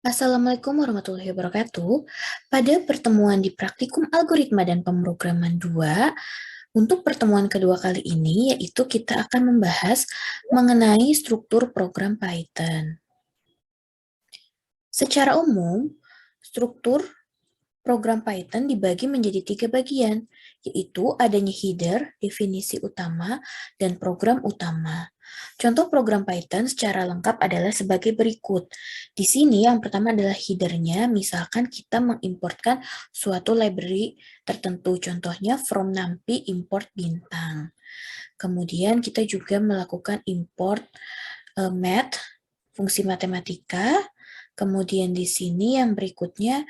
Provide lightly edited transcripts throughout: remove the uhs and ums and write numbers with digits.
Assalamualaikum warahmatullahi wabarakatuh. Pada pertemuan di praktikum algoritma dan pemrograman 2, untuk pertemuan kedua kali ini, yaitu kita akan membahas mengenai struktur program Python. Secara umum, struktur program Python dibagi menjadi 3 bagian, yaitu adanya header, definisi utama, dan program utama. Contoh program Python secara lengkap adalah sebagai berikut. Di sini yang pertama adalah header-nya, misalkan kita mengimportkan suatu library tertentu, contohnya from numpy import bintang. Kemudian kita juga melakukan import math, fungsi matematika. Kemudian di sini yang berikutnya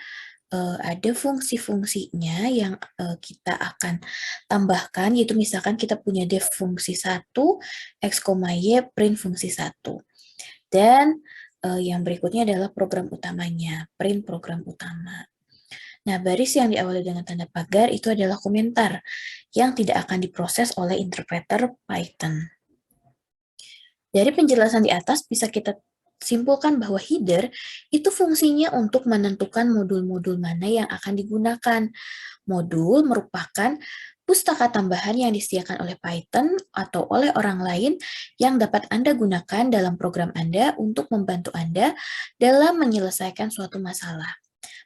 ada fungsi-fungsinya yang kita akan tambahkan, yaitu misalkan kita punya def fungsi 1, x, y, print fungsi 1. Dan yang berikutnya adalah program utamanya, print program utama. Nah, baris yang diawali dengan tanda pagar itu adalah komentar yang tidak akan diproses oleh interpreter Python. Dari penjelasan di atas bisa kita simpulkan bahwa header itu fungsinya untuk menentukan modul-modul mana yang akan digunakan. Modul merupakan pustaka tambahan yang disediakan oleh Python atau oleh orang lain yang dapat Anda gunakan dalam program Anda untuk membantu Anda dalam menyelesaikan suatu masalah.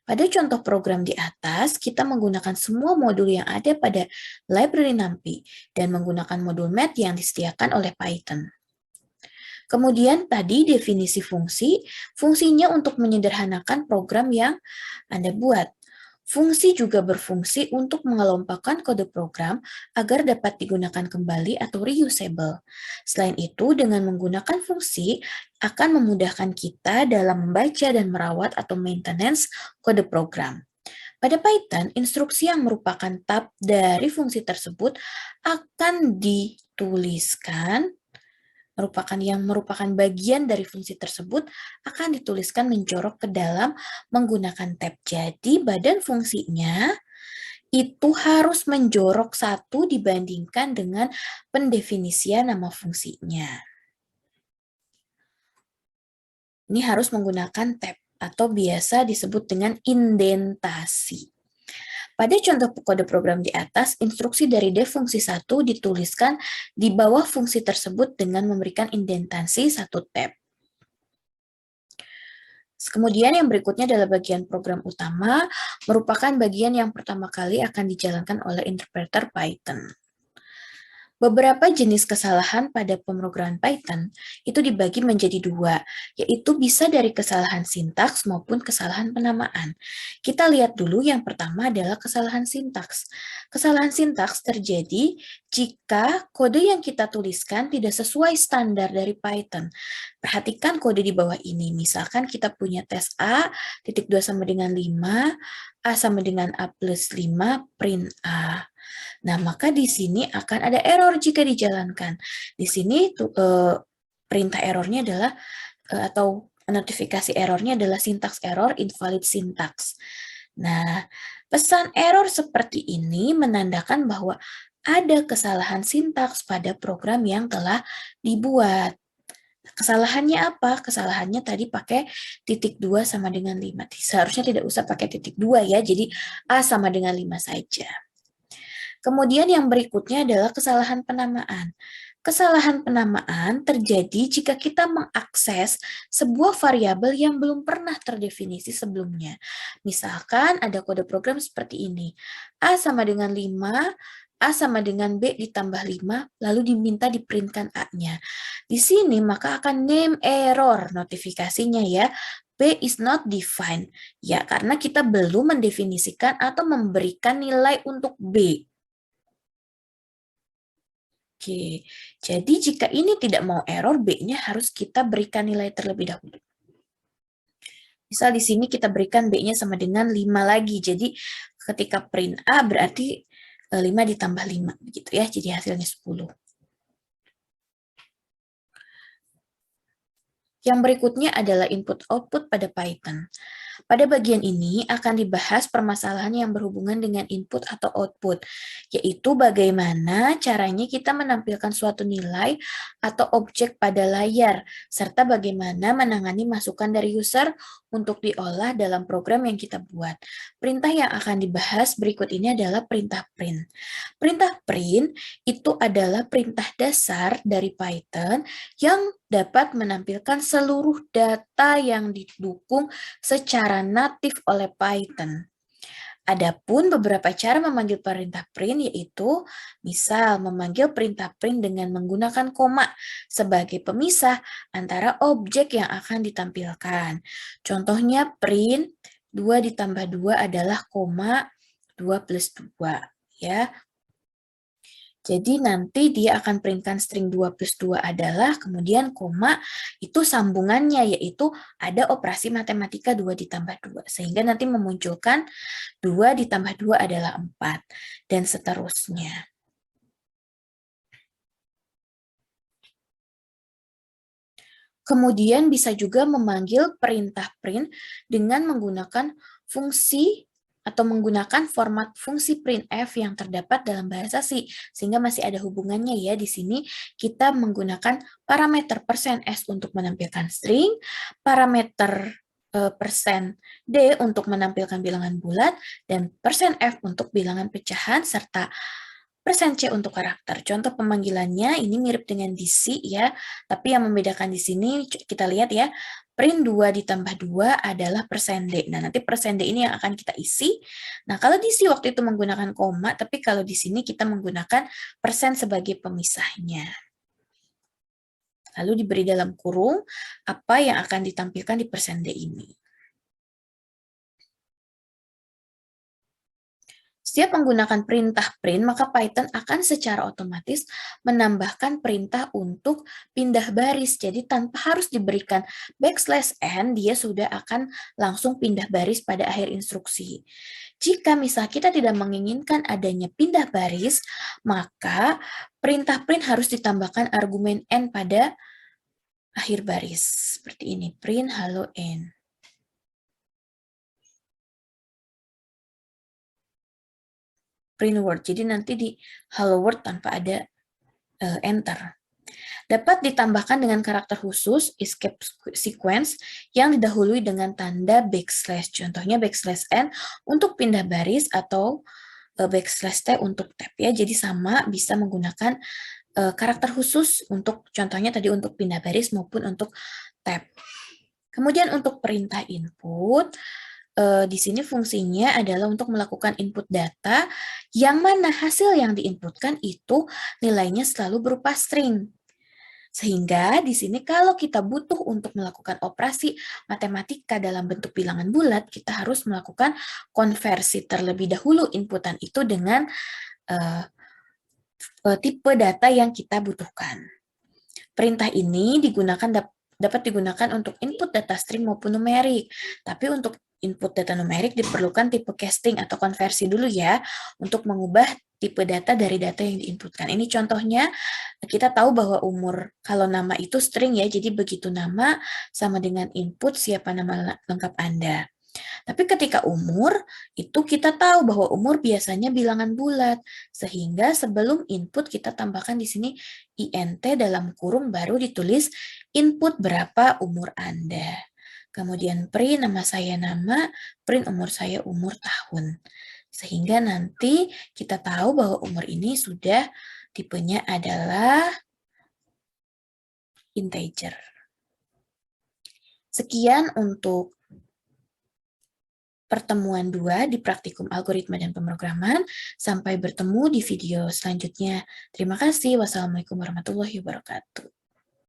Pada contoh program di atas, kita menggunakan semua modul yang ada pada library NumPy dan menggunakan modul math yang disediakan oleh Python. Kemudian tadi definisi fungsi, fungsinya untuk menyederhanakan program yang Anda buat. Fungsi juga berfungsi untuk mengelompokkan kode program agar dapat digunakan kembali atau reusable. Selain itu, dengan menggunakan fungsi akan memudahkan kita dalam membaca dan merawat atau maintenance kode program. Pada Python, instruksi yang merupakan tab dari fungsi tersebut akan dituliskan merupakan bagian dari fungsi tersebut akan dituliskan menjorok ke dalam menggunakan tab. Jadi badan fungsinya itu harus menjorok satu dibandingkan dengan pendefinisian nama fungsinya. Ini harus menggunakan tab atau biasa disebut dengan indentasi. Pada contoh kode program di atas, instruksi dari def fungsi 1 dituliskan di bawah fungsi tersebut dengan memberikan indentasi satu tab. Kemudian yang berikutnya adalah bagian program utama, merupakan bagian yang pertama kali akan dijalankan oleh interpreter Python. Beberapa jenis kesalahan pada pemrograman Python itu dibagi menjadi dua, yaitu bisa dari kesalahan sintaks maupun kesalahan penamaan. Kita lihat dulu yang pertama adalah kesalahan sintaks. Kesalahan sintaks terjadi jika kode yang kita tuliskan tidak sesuai standar dari Python. Perhatikan kode di bawah ini. Misalkan kita punya tes A, titik 2 sama dengan 5, A sama dengan A plus 5, print A. Nah, maka di sini akan ada error jika dijalankan. Di sini perintah errornya adalah atau notifikasi errornya adalah syntax error, invalid syntax. Nah, pesan error seperti ini menandakan bahwa ada kesalahan sintaks pada program yang telah dibuat. Kesalahannya apa? Kesalahannya tadi pakai titik 2 sama dengan 5. Seharusnya tidak usah pakai titik 2 ya, jadi A sama dengan 5 saja. Kemudian yang berikutnya adalah kesalahan penamaan. Kesalahan penamaan terjadi jika kita mengakses sebuah variabel yang belum pernah terdefinisi sebelumnya. Misalkan ada kode program seperti ini. A sama dengan 5, A sama dengan B ditambah 5, lalu diminta diprintkan A-nya. Di sini maka akan name error notifikasinya ya. B is not defined. Ya, karena kita belum mendefinisikan atau memberikan nilai untuk B. Oke, jadi jika ini tidak mau error, B-nya harus kita berikan nilai terlebih dahulu. Misal di sini kita berikan B-nya sama dengan 5 lagi, jadi ketika print A berarti 5 ditambah 5, begitu ya, jadi hasilnya 10. Yang berikutnya adalah input-output pada Python. Pada bagian ini akan dibahas permasalahan yang berhubungan dengan input atau output, yaitu bagaimana caranya kita menampilkan suatu nilai atau objek pada layar, serta bagaimana menangani masukan dari user untuk diolah dalam program yang kita buat. Perintah yang akan dibahas berikut ini adalah perintah print. Perintah print itu adalah perintah dasar dari Python yang dapat menampilkan seluruh data yang didukung secara natif oleh Python. Adapun beberapa cara memanggil perintah print yaitu misal memanggil perintah print dengan menggunakan koma sebagai pemisah antara objek yang akan ditampilkan. Contohnya print 2 ditambah 2 adalah koma 2 plus 2 ya. Jadi nanti dia akan printkan string 2 plus 2 adalah, kemudian koma, itu sambungannya, yaitu ada operasi matematika 2 ditambah 2. Sehingga nanti memunculkan 2 ditambah 2 adalah 4, dan seterusnya. Kemudian bisa juga memanggil perintah print dengan menggunakan fungsi atau menggunakan format fungsi printf yang terdapat dalam bahasa C, sehingga masih ada hubungannya ya. Di sini kita menggunakan parameter %s untuk menampilkan string, parameter %d untuk menampilkan bilangan bulat, dan %f untuk bilangan pecahan, serta %c untuk karakter. Contoh pemanggilannya ini mirip dengan di C ya, tapi yang membedakan di sini kita lihat ya, print 2 ditambah 2 adalah %d. Nah, nanti %d ini yang akan kita isi. Nah, kalau di C waktu itu menggunakan koma, tapi kalau di sini kita menggunakan persen sebagai pemisahnya. Lalu diberi dalam kurung apa yang akan ditampilkan di %d ini. Setiap menggunakan perintah print, maka Python akan secara otomatis menambahkan perintah untuk pindah baris. Jadi tanpa harus diberikan \n, dia sudah akan langsung pindah baris pada akhir instruksi. Jika misal kita tidak menginginkan adanya pindah baris, maka perintah print harus ditambahkan argumen n pada akhir baris. Seperti ini, print hello n. Print word. Jadi nanti di hello world tanpa ada enter. Dapat ditambahkan dengan karakter khusus escape sequence yang didahului dengan tanda backslash. Contohnya backslash n untuk pindah baris atau backslash t untuk tab ya. Jadi sama bisa menggunakan karakter khusus untuk contohnya tadi untuk pindah baris maupun untuk tab. Kemudian untuk perintah input, di sini fungsinya adalah untuk melakukan input data yang mana hasil yang diinputkan itu nilainya selalu berupa string. Sehingga di sini kalau kita butuh untuk melakukan operasi matematika dalam bentuk bilangan bulat, kita harus melakukan konversi terlebih dahulu inputan itu dengan tipe data yang kita butuhkan. Perintah ini dapat digunakan untuk input data string maupun numerik. Tapi untuk input data numerik diperlukan tipe casting atau konversi dulu ya, untuk mengubah tipe data dari data yang diinputkan. Ini contohnya, kita tahu bahwa umur, kalau nama itu string ya, jadi begitu nama sama dengan input siapa nama lengkap Anda. Tapi ketika umur, itu kita tahu bahwa umur biasanya bilangan bulat, sehingga sebelum input kita tambahkan di sini int dalam kurung baru ditulis input berapa umur Anda. Kemudian print nama saya nama, print umur saya umur tahun. Sehingga nanti kita tahu bahwa umur ini sudah tipenya adalah integer. Sekian untuk pertemuan 2 di praktikum algoritma dan pemrograman. Sampai bertemu di video selanjutnya. Terima kasih. Wassalamualaikum warahmatullahi wabarakatuh.